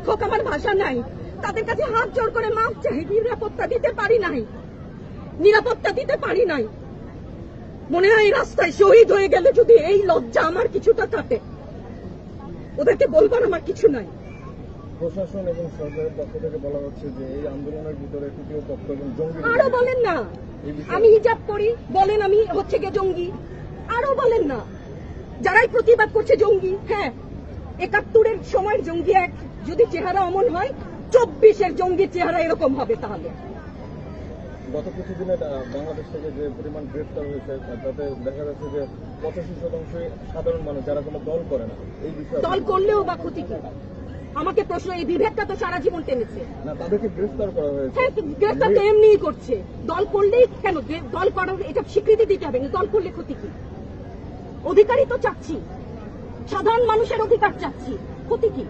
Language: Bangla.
অনেক হোক, আমার ভাষা নাই। তাদের কাছে হাত জোর করে মাপ চাই। নিরাপত্তা দিতে পারি নাই, নিরাপত্তা দিতে পারি নাই। মনে হয় রাস্তায় শহীদ হয়ে গেলে যদি এই লজ্জা আমার কিছুটা কাটে, ওদেরকে বলবার আমার কিছু নাই। প্রশাসন এবং সরকারের পক্ষ থেকে বলা হচ্ছে যে এই আন্দোলনের ভিতরে তৃতীয় পক্ষ এবং জঙ্গি। আরো বলেন না আমি হিজাব করি, বলেন আমি হচ্ছে গিয়ে জঙ্গি। আরো বলেন না যারাই প্রতিবাদ করছে জঙ্গি। হ্যাঁ, ৭১-এর সময়ের জঙ্গি এক যদি চেহারা অমন হয়, ২৪-এর জঙ্গির চেহারা এরকম হবে। তাহলে গত কিছুদিনে বাংলাদেশ থেকে যে পরিমাণ গ্রেফতার হয়েছে তাতে দেখা যাচ্ছে যে ৮৫% সাধারণ মানুষ যারা কোনো দল করে না। এই বিষয়ে দল করলেও বা ক্ষতি কি? আমাকে প্রশ্ন, এই বিভেদটা তো সারা জীবন টেনেছে না, তাদেরকে গ্রেফতার করা হয়েছে। হ্যাঁ, গ্রেফতার তো এমনিই করছে। দল করলেই কেন? দল করার এটা স্বীকৃতি দিতে হবে। দল করলে ক্ষতি কি? অধিকারই তো চাচ্ছি, সাধারণ মানুষের অধিকার চাচ্ছি, ক্ষতি কি?